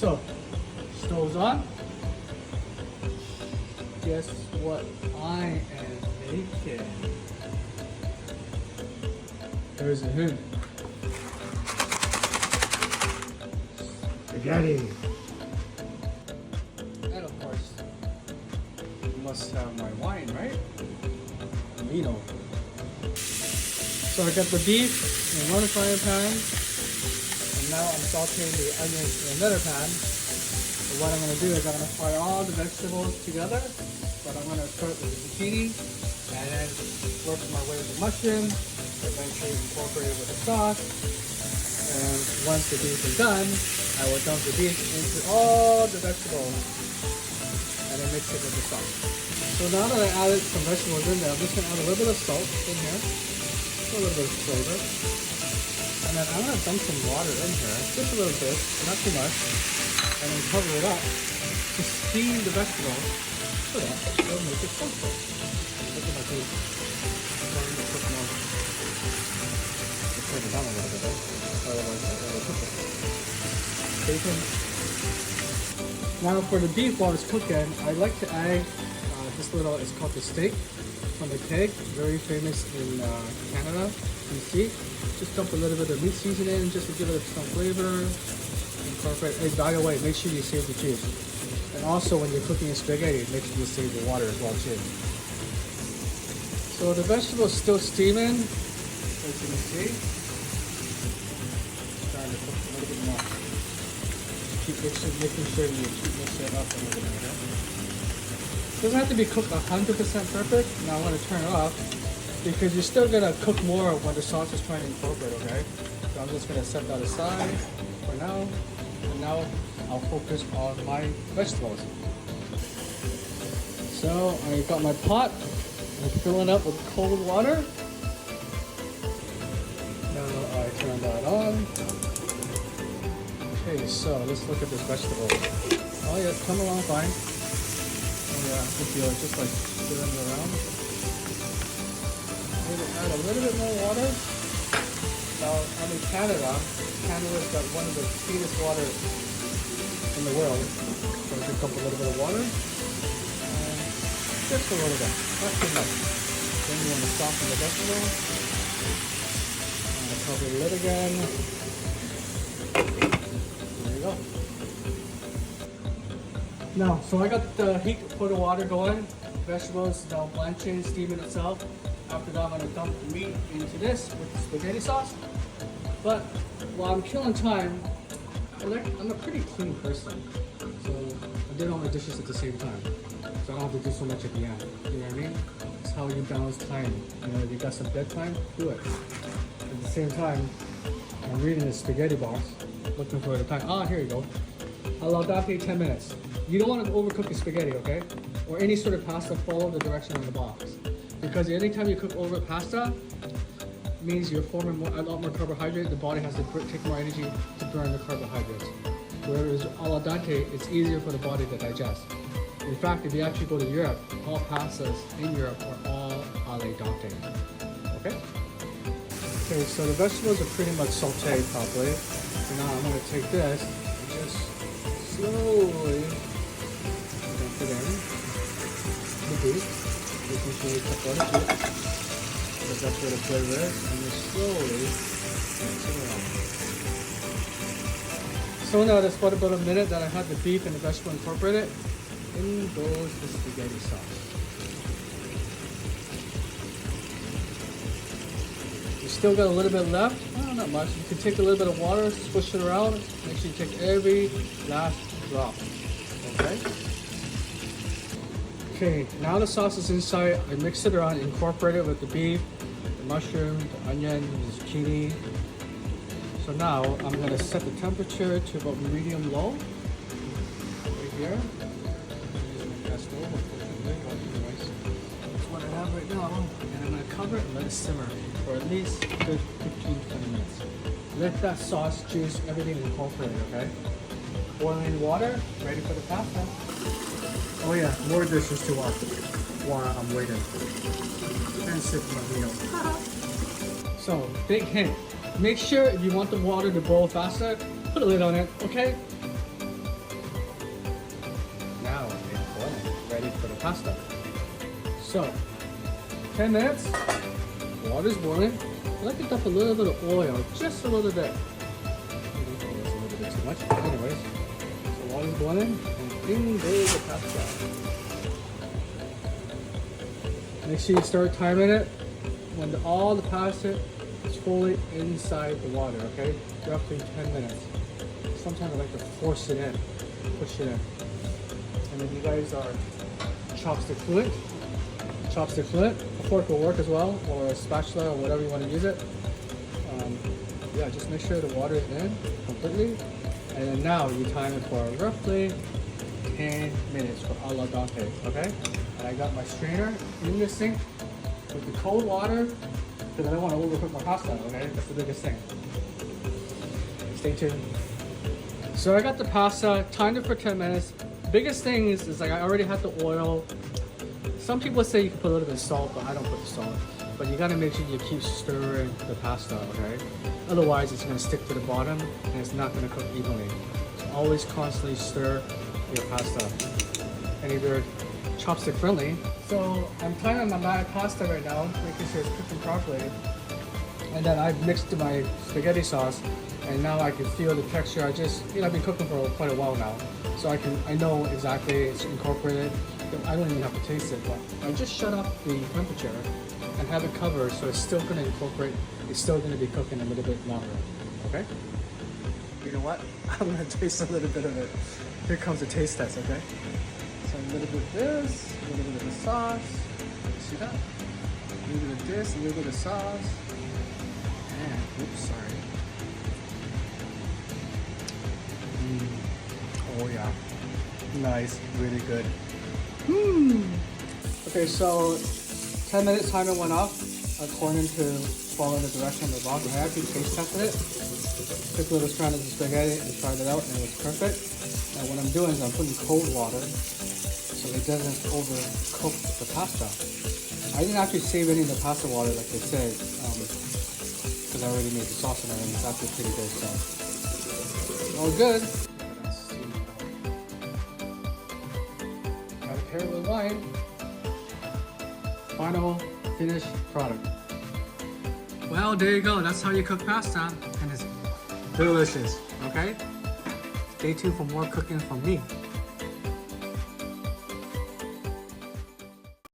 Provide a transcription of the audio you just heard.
So, stove's on. Guess what I am making? There's a hint. Spaghetti. And of course, you must have my wine, right? Vino. So I got the beef in one frying pan, and now I'm sauteing the onions in another pan. So what I'm going to do is I'm going to fry all the vegetables together, but I'm going to start with the zucchini, and then work my way with the mushroom, eventually incorporate it with the sauce, and once the beef is done, I will dump the beef into all the vegetables, and then mix it with the sauce. So now that I added some vegetables in there, I'm just going to add a little bit of salt in here. A little bit of flavor, and then I'm going to dump some water in here, just a little bit, not too much, and then cover it up to steam the vegetables so that it'll make it soft. Look at my beef. I'm starting to cook more. Let's turn it down a little bit though, otherwise I will cook it. Bacon. Now for the beef while it's cooking, I like to add this little, it's called the steak from the keg, very famous in Canada, BC. Just dump a little bit of meat seasoning just to give it some flavor. Incorporate. Hey, by the way, make sure you save the juice. And also when you're cooking a spaghetti, make sure you save the water as well too. So the vegetables still steaming, as you can see. Starting to cook a little bit more. Keep making sure you keep mixing it up a little bit. Doesn't have to be cooked 100% perfect. Now I'm going to turn it off because you're still going to cook more when the sauce is trying to incorporate, okay? So I'm just going to set that aside for now. And now I'll focus on my vegetables. So I got my pot. I'm filling up with cold water. Now I turn that on. Okay, so let's look at this vegetable. Oh yeah, it's coming along fine. Yeah, if you're just like stirring it around. Maybe add a little bit more water. Now, I'm in Canada. Canada's got one of the cleanest waters in the world. So I pick up a little bit of water. And just a little bit, not too much. Then you want to soften the vegetable. And cover the lid again. There you go. Now, so I got the heat for the water going. Vegetables now blanching, steaming itself. After that, I'm going to dump the meat into this with the spaghetti sauce. But while I'm killing time, I'm a pretty clean person. So I did all my dishes at the same time. So I don't have to do so much at the end. You know what I mean? It's how you balance time. You know, if you got some dead time, do it. At the same time, I'm reading the spaghetti box, looking for the time. Ah, here you go. Al dente 10 minutes. You don't want to overcook your spaghetti, okay? Or any sort of pasta, follow the direction on the box. Because anytime you cook over pasta, it means you're forming a lot more carbohydrate. The body has to take more energy to burn the carbohydrates. Whereas al dente, it's easier for the body to digest. In fact, if you actually go to Europe, all pastas in Europe are all al dente. Okay? Okay, so the vegetables are pretty much sauteed properly. So now I'm going to take this and just slowly dump it in the beef. Making sure you cook all the beef, because that's where the flavor is, and you slowly mix it around. So now that's about a minute that I had the beef and the vegetable incorporated. In goes the spaghetti sauce. You still got a little bit left, not much. You can take a little bit of water, swish it around, make sure you take every last drop, okay? Okay, now the sauce is inside. I mix it around, incorporate it with the beef, the mushroom, the onion, the zucchini. So now I'm going to set the temperature to about medium low, right here. That's what I have right now. And I'm going to cover it and let it simmer for at least a good 15-20 minutes. Let that sauce juice, everything incorporated, okay? Boiling water, ready for the pasta. Oh yeah, more dishes to wash while I'm waiting. And sip my meal. So, big hint. Make sure if you want the water to boil faster, put a lid on it, okay? for the pasta. So, 10 minutes, water's boiling. I like to dump a little bit of oil, just a little bit. Maybe it's a little bit too much. Anyways, so water's boiling, and in goes the pasta. Make sure you start timing it when all the pasta is fully inside the water, okay? Roughly 10 minutes. Sometimes I like to force it in, push it in. And if you guys are chopstick fluent, a fork will work as well, or a spatula, or whatever you want to use it. Yeah, just make sure the water is in completely. And then now you time it for roughly 10 minutes for al dente, okay? And I got my strainer in the sink with the cold water because I don't want to overcook my pasta, okay? That's the biggest thing. Stay tuned. So I got the pasta, timed it for 10 minutes. Biggest thing is like I already had the oil. Some people say you can put a little bit of salt, but I don't put the salt. But you gotta make sure you keep stirring the pasta, okay? Otherwise it's gonna stick to the bottom and it's not gonna cook evenly. So always constantly stir your pasta. And if you're chopstick friendly. So I'm timing my pasta right now, making sure it's cooking properly. And then I've mixed my spaghetti sauce, and now I can feel the texture. I've been cooking for quite a while now, so I know exactly it's incorporated. I don't even have to taste it, but I just shut up the temperature and have it covered, so it's still going to incorporate. It's still going to be cooking a little bit longer. Okay. You know what? I'm going to taste a little bit of it. Here comes the taste test. Okay. So a little bit of this, a little bit of the sauce. See that? A little bit of this, a little bit of sauce. And, oops, sorry. Oh yeah. Nice, really good. Okay, so 10 minutes timer went off according to following the direction of the box. I actually taste tested it. Took a little strand of the spaghetti and tried it out, and it was perfect. And what I'm doing is I'm putting cold water so it doesn't overcook the pasta. I didn't actually save any of the pasta water like they said, because I already made the sauce and everything. It's actually pretty good stuff. All good. Gotta pair it with wine. Final finished product. Well, there you go. That's how you cook pasta, and it's delicious. Okay. Stay tuned for more cooking from me.